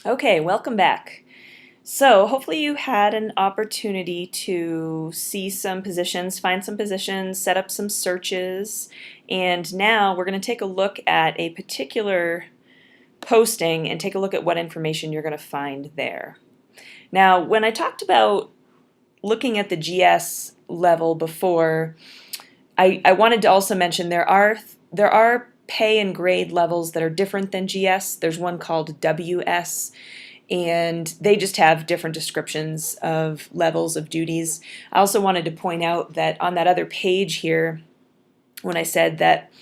Okay, welcome back. So hopefully you had an opportunity to see some positions, find some positions, set up some searches, and now we're going to take a look at a particular posting and take a look at what information you're going to find there. Now, when I talked about looking at the GS level before, I wanted to also mention there are pay and grade levels that are different than GS. There's one called WS, and they just have different descriptions of levels of duties. I also wanted to point out that on that other page here, when I said that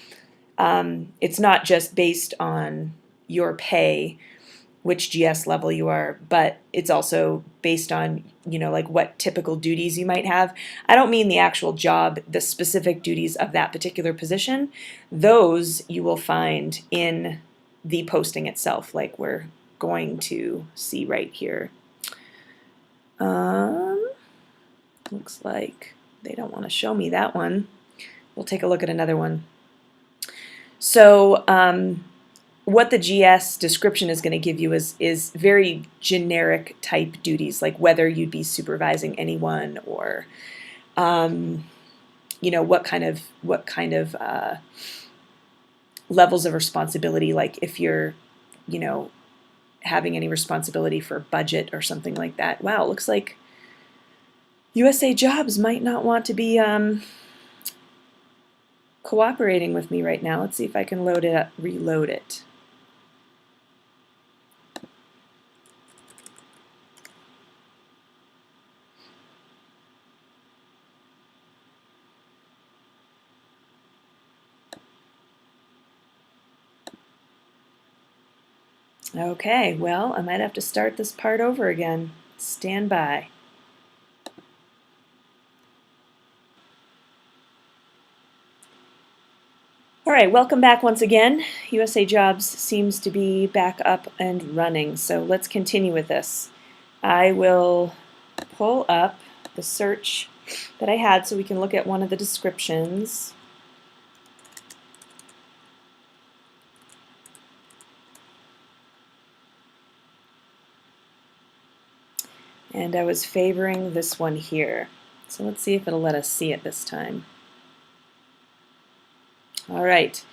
it's not just based on your pay, which GS level you are, but it's also based on, like what typical duties you might have. I don't mean the actual job, the specific duties of that particular position. Those you will find in the posting itself, like we're going to see right here. Looks like they don't want to show me that one. We'll take a look at another one. So what the GS description is going to give you is very generic type duties, like whether you'd be supervising anyone or what kind of levels of responsibility, like if you're having any responsibility for budget or something like that. Wow, it looks like USA Jobs might not want to be cooperating with me right now. Let's see if I can load it up, reload it. Okay, well, I might have to start this part over again. Stand by. All right, welcome back once again. USA Jobs seems to be back up and running, so let's continue with this. I will pull up the search that I had so we can look at one of the descriptions. And I was favoring this one here. So let's see if it'll let us see it this time. All right.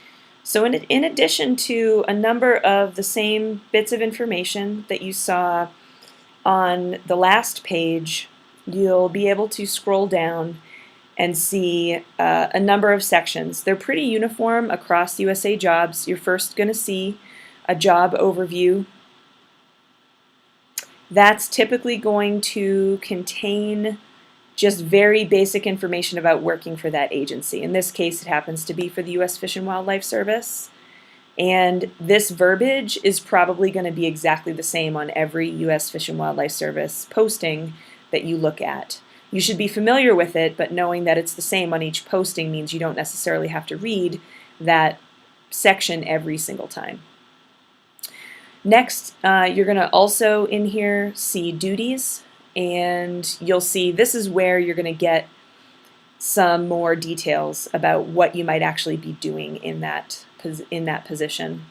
So in addition to a number of the same bits of information that you saw on the last page, you'll be able to scroll down and see a number of sections. They're pretty uniform across USA Jobs. You're first going to see a job overview. That's typically going to contain just very basic information about working for that agency. In this case, it happens to be for the U.S. Fish and Wildlife Service. And this verbiage is probably going to be exactly the same on every U.S. Fish and Wildlife Service posting that you look at. You should be familiar with it, but knowing that it's the same on each posting means you don't necessarily have to read that section every single time. Next, you're going to also in here see duties, and you'll see this is where you're going to get some more details about what you might actually be doing in that position.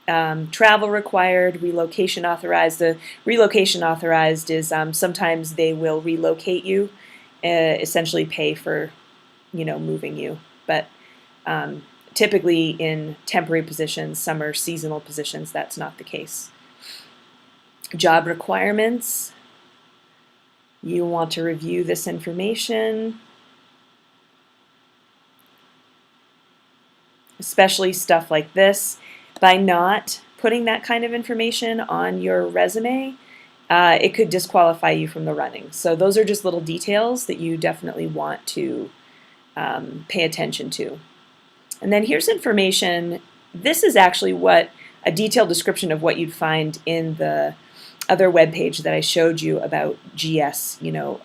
Travel required, relocation authorized. The relocation authorized is sometimes they will relocate you, essentially pay for, moving you. But typically in temporary positions, summer seasonal positions, that's not the case. Job requirements. You want to review this information, especially stuff like this. By not putting that kind of information on your resume, it could disqualify you from the running. So those are just little details that you definitely want to pay attention to. And then here's information. This is actually a detailed description of what you'd find in the other web page that I showed you about GS. You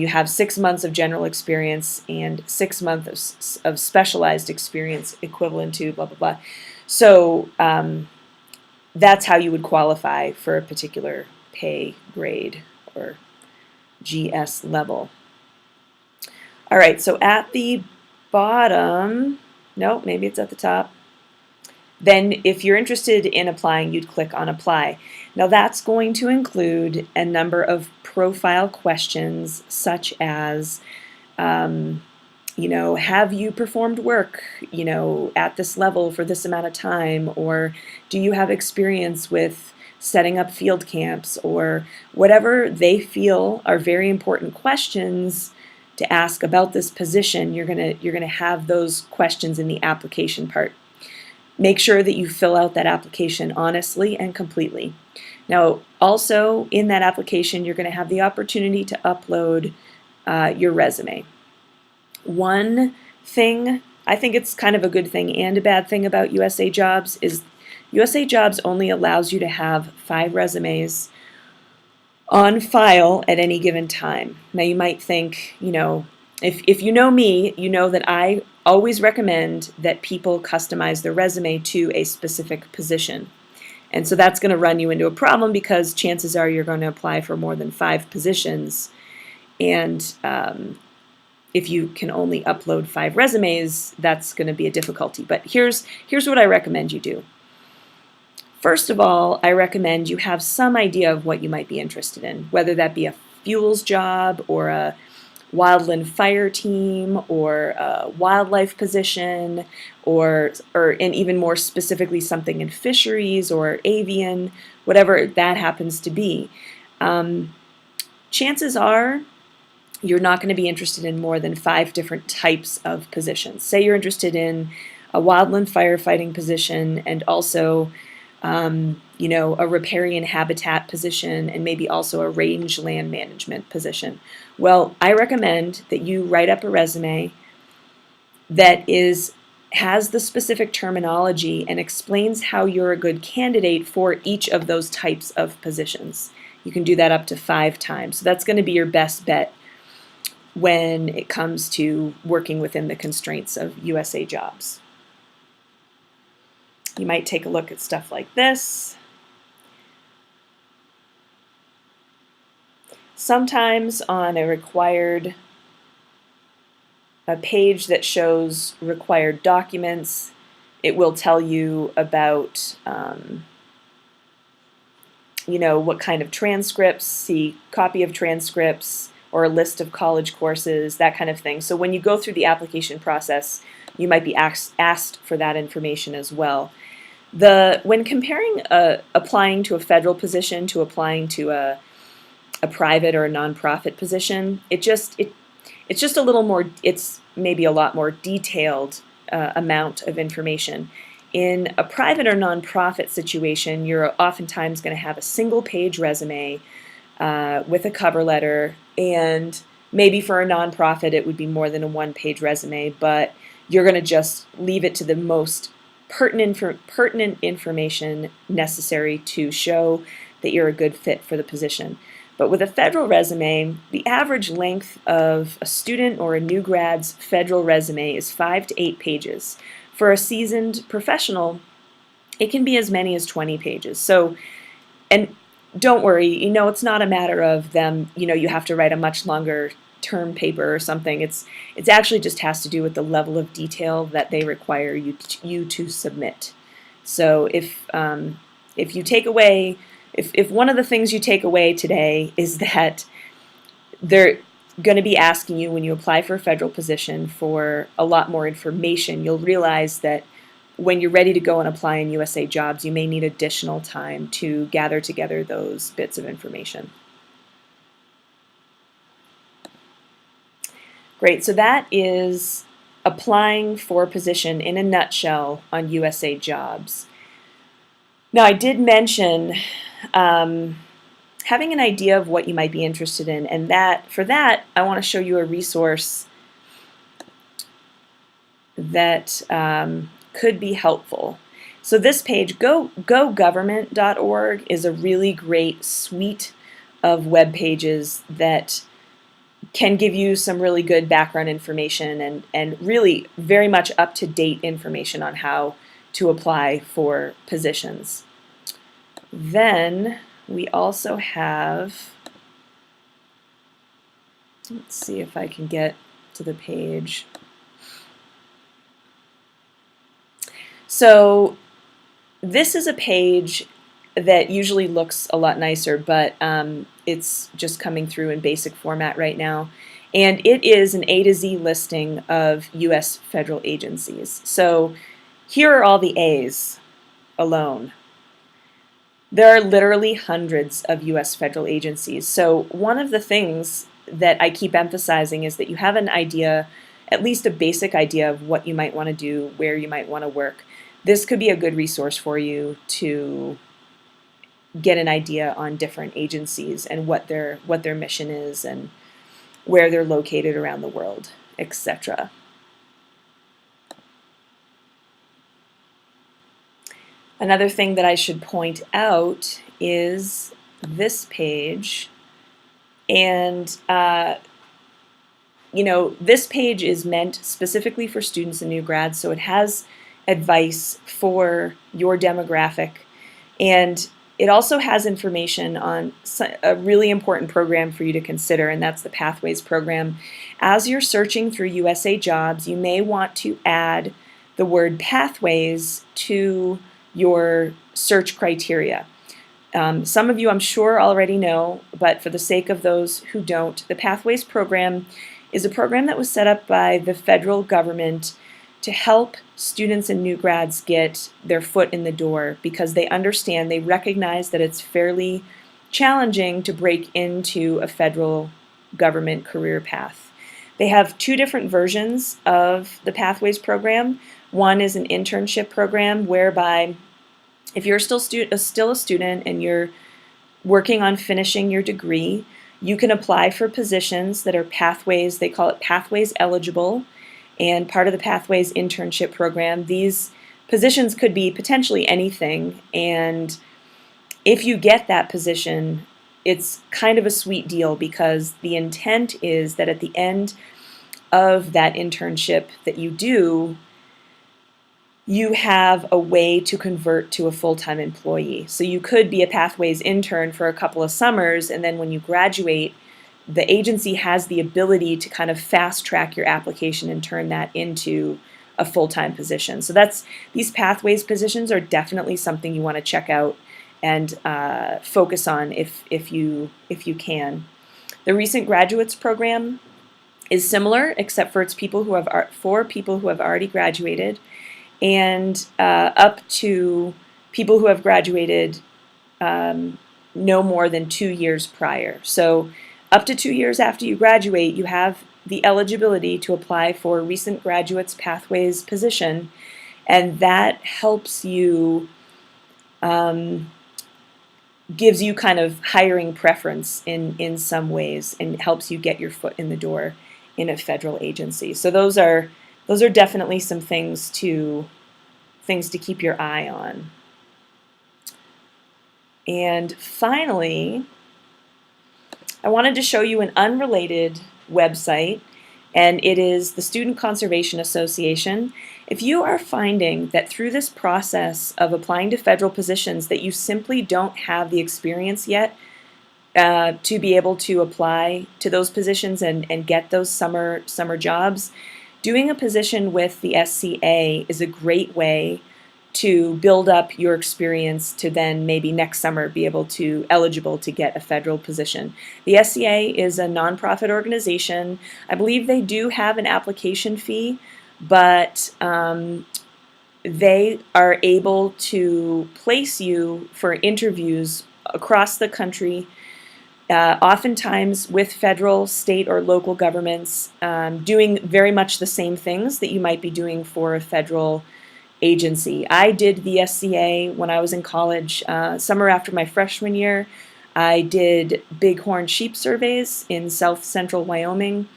have 6 months of general experience and 6 months of specialized experience equivalent to blah, blah, blah. So that's how you would qualify for a particular pay grade or GS level. All right, so at the bottom, nope, maybe it's at the top. Then if you're interested in applying, you'd click on Apply. Now that's going to include a number of profile questions such as, have you performed work, at this level for this amount of time, or do you have experience with setting up field camps, or whatever they feel are very important questions to ask about this position. You're gonna have those questions in the application part. Make sure that you fill out that application honestly and completely. Now, also in that application, you're going to have the opportunity to upload your resume. One thing, I think it's kind of a good thing and a bad thing about USA Jobs is USA Jobs only allows you to have 5 resumes on file at any given time. Now you might think, if you know me, you know that I always recommend that people customize their resume to a specific position. And so that's going to run you into a problem because chances are you're going to apply for more than 5 positions. And if you can only upload 5 resumes, that's going to be a difficulty. But here's what I recommend you do. First of all, I recommend you have some idea of what you might be interested in, whether that be a fuels job or a wildland fire team or a wildlife position and even more specifically something in fisheries or avian, whatever that happens to be. Chances are you're not going to be interested in more than 5 different types of positions. Say you're interested in a wildland firefighting position and also a riparian habitat position and maybe also a range land management position. Well, I recommend that you write up a resume that has the specific terminology and explains how you're a good candidate for each of those types of positions. You can do that up to 5 times. So that's going to be your best bet when it comes to working within the constraints of USA Jobs. You might take a look at stuff like this. Sometimes on a page that shows required documents, it will tell you about what kind of transcripts, see copy of transcripts, or a list of college courses, that kind of thing. So when you go through the application process, you might be asked for that information as well. When comparing applying to a federal position to applying to a private or a nonprofit position, it's just a little more, it's maybe a lot more detailed amount of information. In a private or nonprofit situation, you're oftentimes going to have a single-page resume with a cover letter, and maybe for a nonprofit it would be more than a 1-page resume, but you're going to just leave it to the most pertinent information necessary to show that you're a good fit for the position. But with a federal resume, the average length of a student or a new grad's federal resume is 5 to 8 pages. For a seasoned professional, it can be as many as 20 pages. So, and don't worry, it's not a matter of them, you have to write a much longer term paper or something. It's actually just has to do with the level of detail that they require you to submit. So if you take away, if one of the things you take away today is that they're going to be asking you when you apply for a federal position for a lot more information, you'll realize that when you're ready to go and apply in USA Jobs, you may need additional time to gather together those bits of information. Great, so that is applying for a position in a nutshell on USA Jobs. Now, I did mention having an idea of what you might be interested in, and for that, I want to show you a resource that could be helpful. So this page, gogovernment.org, is a really great suite of web pages that can give you some really good background information and really very much up-to-date information on how to apply for positions. Then we also have, let's see if I can get to the page. So This is a page that usually looks a lot nicer, but it's just coming through in basic format right now. And it is an A to Z listing of U.S. federal agencies. So here are all the A's alone. There are literally hundreds of U.S. federal agencies. So one of the things that I keep emphasizing is that you have an idea, at least a basic idea of what you might want to do, where you might want to work. This could be a good resource for you to get an idea on different agencies and what their mission is and where they're located around the world, etc. Another thing that I should point out is this page, and this page is meant specifically for students and new grads, so it has advice for your demographic, and it also has information on a really important program for you to consider, and that's the Pathways program. As you're searching through USA Jobs, you may want to add the word Pathways to your search criteria. Some of you, I'm sure, already know, but for the sake of those who don't, the Pathways program is a program that was set up by the federal government to help students and new grads get their foot in the door, because they understand, they recognize that it's fairly challenging to break into a federal government career path. They have two different versions of the Pathways program. One is an internship program whereby if you're still a student and you're working on finishing your degree, you can apply for positions that are Pathways, they call it Pathways eligible, and part of the Pathways internship program. These positions could be potentially anything, and if you get that position, it's kind of a sweet deal, because the intent is that at the end of that internship that you do, you have a way to convert to a full-time employee. So you could be a Pathways intern for a couple of summers, and then when you graduate, the agency has the ability to kind of fast-track your application and turn that into a full-time position. So these Pathways positions are definitely something you want to check out and focus on if you can. The Recent Graduates program is similar, except for it's for people who have already graduated, and up to people who have graduated no more than 2 years prior. So up to 2 years after you graduate, you have the eligibility to apply for Recent Graduates Pathways position, and that helps you, gives you kind of hiring preference in some ways, and helps you get your foot in the door in a federal agency. So those are definitely some things to keep your eye on. And finally, I wanted to show you an unrelated website, and it is the Student Conservation Association. If you are finding that through this process of applying to federal positions that you simply don't have the experience yet to be able to apply to those positions and get those summer jobs, doing a position with the SCA is a great way to build up your experience to then maybe next summer be eligible to get a federal position. The SCA is a nonprofit organization. I believe they do have an application fee, but they are able to place you for interviews across the country, oftentimes with federal, state, or local governments, doing very much the same things that you might be doing for a federal agency. I did the SCA when I was in college. Summer after my freshman year, I did bighorn sheep surveys in south central Wyoming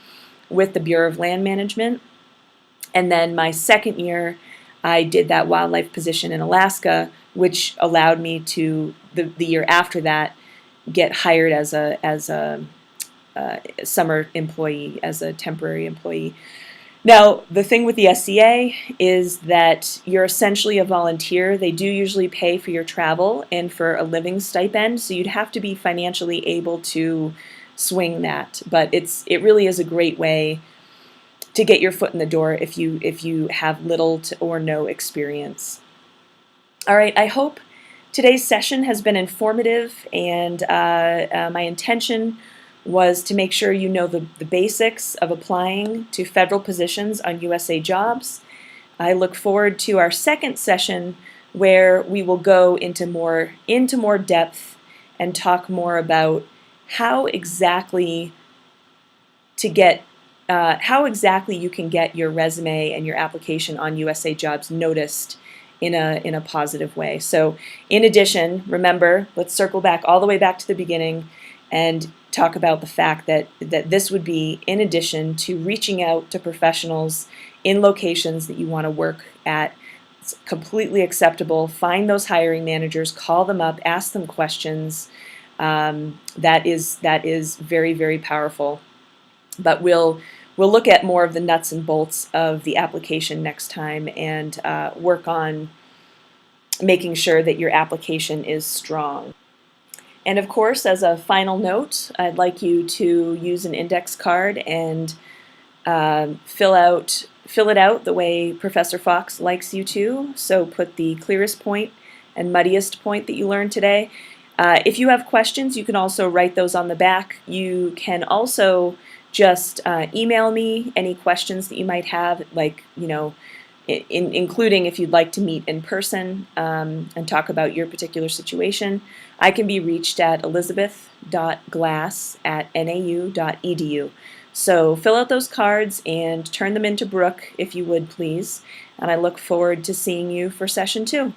with the Bureau of Land Management. And then my second year, I did that wildlife position in Alaska, which allowed me to, the year after that, get hired as a summer employee, as a temporary employee. Now, the thing with the SCA is that you're essentially a volunteer. They do usually pay for your travel and for a living stipend, so you'd have to be financially able to swing that. But it really is a great way to get your foot in the door if you have little to or no experience. All right, I hope today's session has been informative, and my intention was to make sure you know the basics of applying to federal positions on USA Jobs. I look forward to our second session where we will go into more depth and talk more about how exactly to get how exactly you can get your resume and your application on USA Jobs noticed in a positive way. So in addition, remember, let's circle back all the way back to the beginning and talk about the fact that this would be in addition to reaching out to professionals in locations that you want to work at. It's completely acceptable. Find those hiring managers, call them up, ask them questions. That is very, very powerful. But we'll look at more of the nuts and bolts of the application next time, and work on making sure that your application is strong. And of course, as a final note, I'd like you to use an index card and fill it out the way Professor Fox likes you to. So put the clearest point and muddiest point that you learned today. If you have questions, you can also write those on the back. You can also just email me any questions that you might have, like, including if you'd like to meet in person and talk about your particular situation. I can be reached at elizabeth.glass@nau.edu. So fill out those cards and turn them into Brooke, if you would, please. And I look forward to seeing you for session 2.